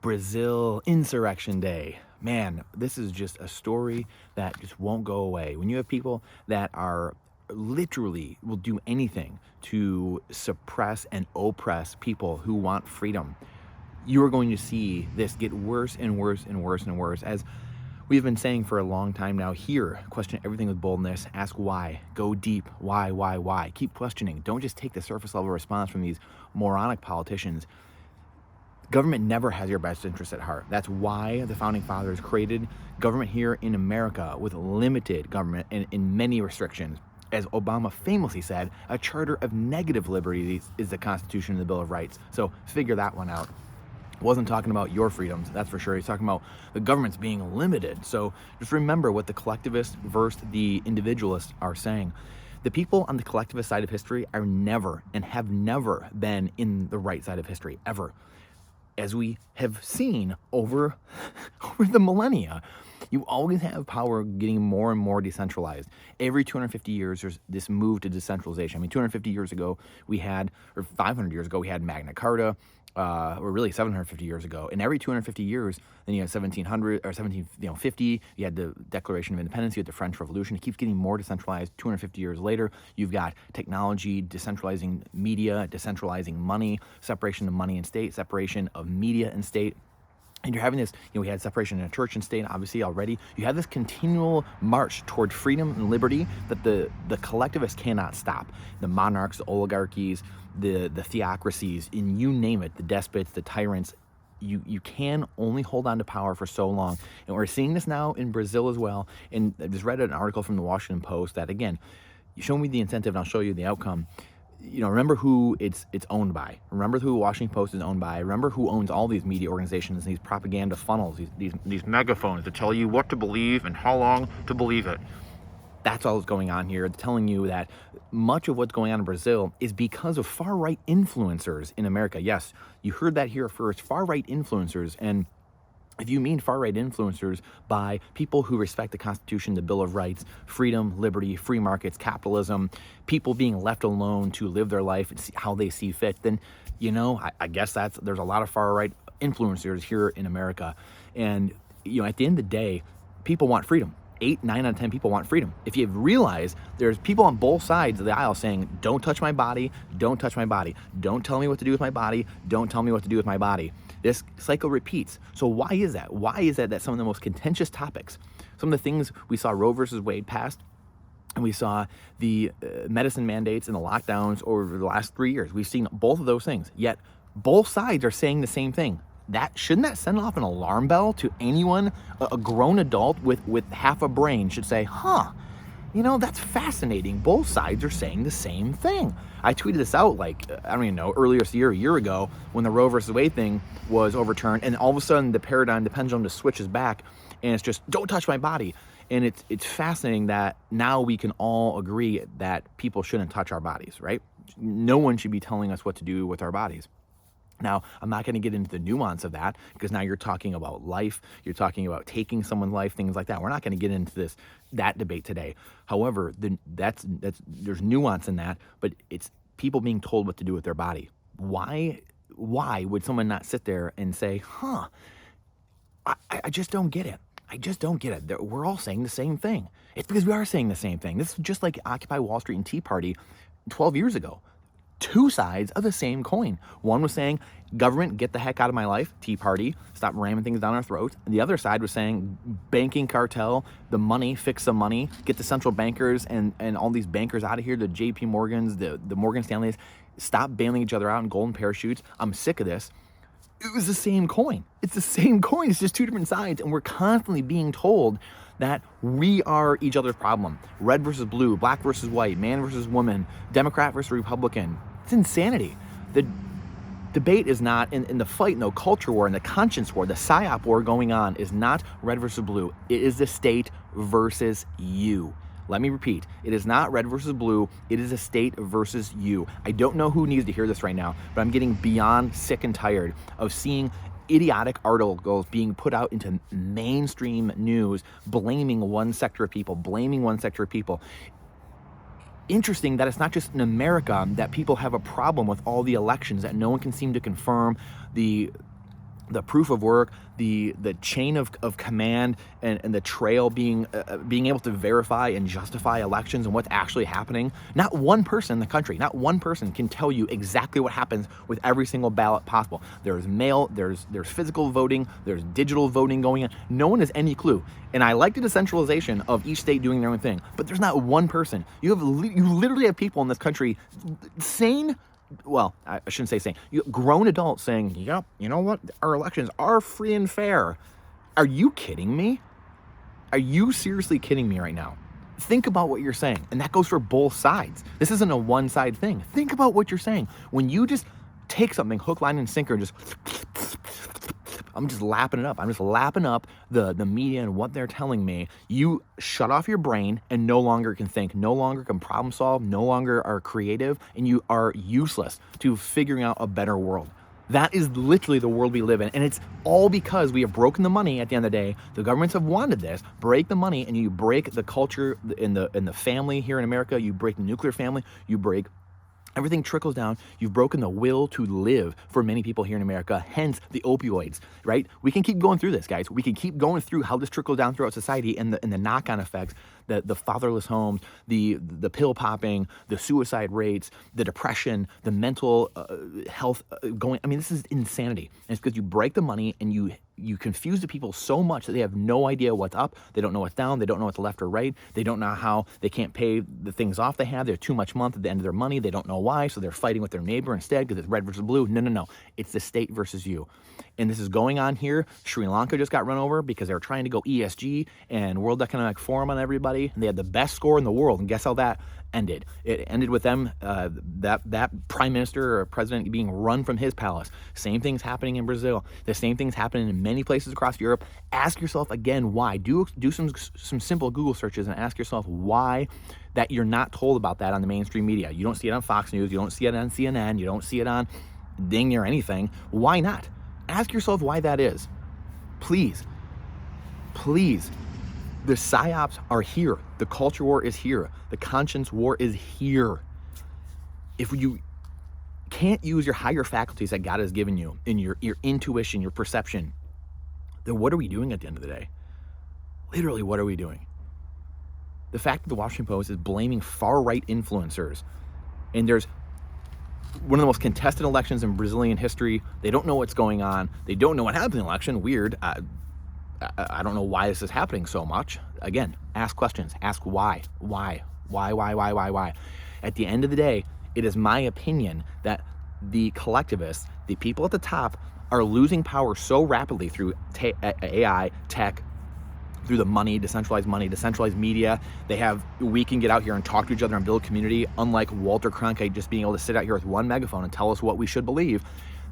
Brazil Insurrection Day. Man, this is just a story that just won't go away. When you have people that are literally will do anything to suppress and oppress people who want freedom, you are going to see this get worse and worse and worse and worse. As we've been saying for a long time now, here, question everything with boldness, ask why, go deep, why, keep questioning. Don't just take the surface level response from these moronic politicians. Government never has your best interest at heart. That's why the Founding Fathers created government here in America with limited government and in many restrictions. As Obama famously said, a charter of negative liberties is the Constitution and the Bill of Rights. So figure that one out. Wasn't talking about your freedoms, that's for sure. He's talking about the government's being limited. So just remember what the collectivists versus the individualists are saying. The people on the collectivist side of history are never and have never been in the right side of history, ever. As we have seen over the millennia, you always have power getting more and more decentralized. Every 250 years, there's this move to decentralization. I mean, 250 years ago, we had, or 500 years ago, we had Magna Carta, or really 750 years ago. And every 250 years, then you had 1700 or 1750, you had the Declaration of Independence, you had the French Revolution. It keeps getting more decentralized. 250 years later, you've got technology, decentralizing media, decentralizing money, separation of money and state, separation of media and state. And you're having this, we had separation in church and state, obviously, already. You have this continual march toward freedom and liberty that the collectivists cannot stop. The monarchs, the oligarchies, the theocracies, and you name it, the despots, the tyrants, you can only hold on to power for so long. And we're seeing this now in Brazil as well. And I just read an article from the Washington Post that, again, you show me the incentive and I'll show you the outcome. Remember who it's owned by. Remember who Washington Post is owned by. Remember who owns all these media organizations, these propaganda funnels, these megaphones that tell you what to believe and how long to believe it. That's all that's going on here. They're telling you that much of what's going on in Brazil is because of far-right influencers in America. Yes, you heard that here first, far-right influencers. And if you mean far-right influencers by people who respect the Constitution, the Bill of Rights, freedom, liberty, free markets, capitalism, people being left alone to live their life and see how they see fit, then, I guess there's a lot of far-right influencers here in America. And, at the end of the day, people want freedom. 8, 9 out of 10 people want freedom. If you realize there's people on both sides of the aisle saying, don't touch my body, don't touch my body, don't tell me what to do with my body, don't tell me what to do with my body. This cycle repeats. So why is that? Why is that some of the most contentious topics, some of the things we saw Roe versus Wade passed, and we saw the medicine mandates and the lockdowns over the last 3 years, we've seen both of those things, yet both sides are saying the same thing. Shouldn't that send off an alarm bell to anyone? A grown adult with half a brain should say, that's fascinating. Both sides are saying the same thing. I tweeted this out I don't even know, earlier this year, a year ago, when the Roe versus Wade thing was overturned, and all of a sudden the pendulum just switches back, and it's just, don't touch my body. And it's fascinating that now we can all agree that people shouldn't touch our bodies, right? No one should be telling us what to do with our bodies. Now, I'm not going to get into the nuance of that, because now you're talking about life, you're talking about taking someone's life, things like that. We're not going to get into that debate today. However, there's nuance in that, but it's people being told what to do with their body. Why would someone not sit there and say, I just don't get it. I just don't get it. We're all saying the same thing. It's because we are saying the same thing. This is just like Occupy Wall Street and Tea Party 12 years ago. Two sides of the same coin. One was saying, government, get the heck out of my life, Tea Party, stop ramming things down our throats. And the other side was saying, banking cartel, the money, fix the money, get the central bankers and all these bankers out of here, the JP Morgans, the Morgan Stanleys, stop bailing each other out in golden parachutes. I'm sick of this. It was the same coin. It's the same coin. It's just two different sides. And we're constantly being told that we are each other's problem. Red versus blue, black versus white, man versus woman, Democrat versus Republican. It's insanity. The debate is not, in the fight, no culture war, and the conscience war, the psyop war going on is not red versus blue. It is the state versus you. Let me repeat. It is not red versus blue. It is a state versus you. I don't know who needs to hear this right now, but I'm getting beyond sick and tired of seeing idiotic articles being put out into mainstream news, blaming one sector of people. Interesting that it's not just in America that people have a problem with all the elections, that no one can seem to confirm the the proof of work, the chain of command, and the trail being able to verify and justify elections and what's actually happening. Not one person in the country, not one person can tell you exactly what happens with every single ballot possible. There's mail, there's physical voting, there's digital voting going on. No one has any clue. And I like the decentralization of each state doing their own thing, but there's not one person. You literally have people in this country, sane, well, I shouldn't say sane, grown adults saying, yep, you know what, our elections are free and fair. Are you kidding me? Are you seriously kidding me right now? Think about what you're saying. And that goes for both sides. This isn't a one-side thing. Think about what you're saying. When you just take something, hook, line, and sinker, and just, I'm just lapping it up. I'm just lapping up the media and what they're telling me. You shut off your brain and no longer can think, no longer can problem solve, no longer are creative, and you are useless to figuring out a better world. That is literally the world we live in. And it's all because we have broken the money at the end of the day. The governments have wanted this. Break the money, and you break the culture in the family here in America. You break the nuclear family. You break everything trickles down. You've broken the will to live for many people here in America, hence the opioids, right? We can keep going through this, guys. We can keep going through how this trickles down throughout society and the knock-on effects, the fatherless homes, the pill popping, the suicide rates, the depression, the mental health going. I mean, this is insanity. And it's because you break the money and you confuse the people so much that they have no idea what's up. They don't know what's down. They don't know what's left or right. They don't know how they can't pay the things off they have. They're too much month at the end of their money. They don't know why, so they're fighting with their neighbor instead because it's red versus blue. No. It's the state versus you. And this is going on here. Sri Lanka just got run over because they were trying to go ESG and World Economic Forum on everybody. And they had the best score in the world. And guess how that ended? It ended with them, that prime minister or president being run from his palace. Same thing's happening in Brazil. The same thing's happening in many places across Europe. Ask yourself again, why? Do some simple Google searches and ask yourself why that you're not told about that on the mainstream media. You don't see it on Fox News. You don't see it on CNN. You don't see it on Ding or anything. Why not? Ask yourself why that is. Please. The psyops are here. The culture war is here. The conscience war is here. If you can't use your higher faculties that God has given you in your intuition, your perception, then what are we doing at the end of the day? Literally, what are we doing? The fact that the Washington Post is blaming far-right influencers, and there's one of the most contested elections in Brazilian history. They don't know what's going on. They don't know what happened in the election. Weird. I don't know why this is happening so much. Again, ask questions. Ask why. Why? At the end of the day, it is my opinion that the collectivists, the people at the top, are losing power so rapidly through AI, tech, through the money, decentralized media. We can get out here and talk to each other and build community, unlike Walter Cronkite just being able to sit out here with one megaphone and tell us what we should believe.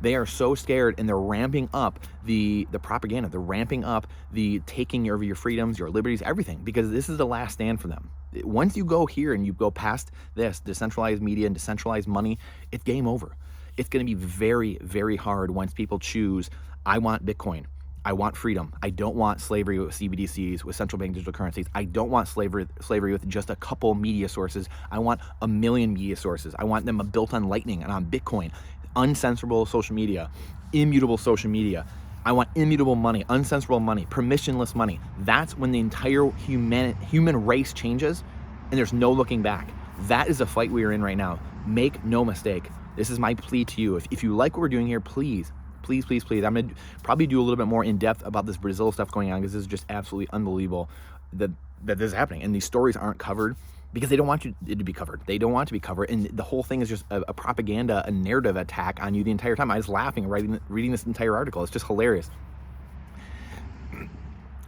They are so scared, and they're ramping up the propaganda. They're ramping up the taking over your freedoms, your liberties, everything, because this is the last stand for them. Once you go here and you go past this decentralized media and decentralized money, it's game over. It's going to be very, very hard once people choose, I want Bitcoin. I want freedom. I don't want slavery with CBDCs, with central bank digital currencies. I don't want slavery with just a couple media sources. I want a million media sources. I want them built on Lightning and on Bitcoin, uncensorable social media, immutable social media. I want immutable money, uncensorable money, permissionless money. That's when the entire human race changes, and there's no looking back. That is the fight we are in right now. Make no mistake. This is my plea to you. If you like what we're doing here, please. I'm going to probably do a little bit more in depth about this Brazil stuff going on, because this is just absolutely unbelievable that this is happening. And these stories aren't covered because they don't want it to be covered. They don't want it to be covered. And the whole thing is just a propaganda, a narrative attack on you the entire time. I was laughing reading this entire article. It's just hilarious.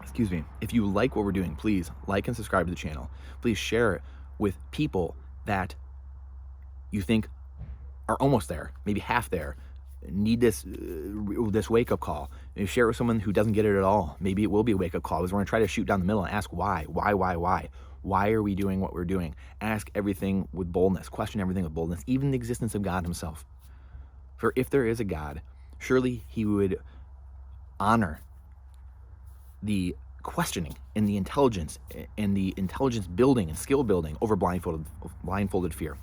Excuse me. If you like what we're doing, please like and subscribe to the channel. Please share it with people that you think are almost there, maybe half there, need this wake-up call. Maybe share it with someone who doesn't get it at all. Maybe it will be a wake-up call, because we're going to try to shoot down the middle and ask why. Why are we doing what we're doing? Ask everything with boldness. Question everything with boldness, even the existence of God himself. For if there is a God, surely he would honor the questioning and the intelligence building and skill building over blindfolded fear.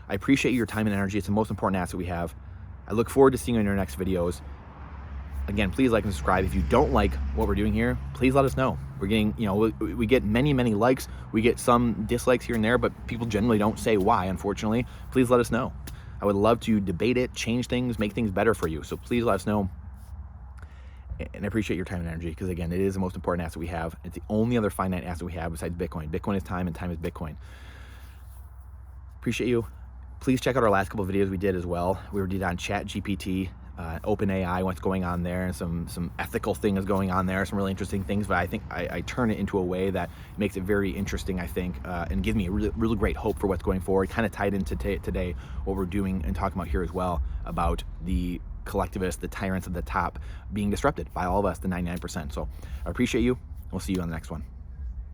I appreciate your time and energy. It's the most important asset we have. I look forward to seeing you in our next videos. Again, please like and subscribe. If you don't like what we're doing here, please let us know. We're getting, we get many likes. We get some dislikes here and there, but people generally don't say why, unfortunately. Please let us know. I would love to debate it, change things, make things better for you. So please let us know. And I appreciate your time and energy, because again, it is the most important asset we have. It's the only other finite asset we have besides Bitcoin. Bitcoin is time, and time is Bitcoin. Appreciate you. Please check out our last couple of videos we did as well. We did on ChatGPT, OpenAI, what's going on there, and some ethical things going on there, some really interesting things. But I think I turn it into a way that makes it very interesting, I think, and gives me a really great hope for what's going forward. Kind of tied into today what we're doing and talking about here as well, about the collectivists, the tyrants at the top being disrupted by all of us, the 99%. So I appreciate you. We'll see you on the next one.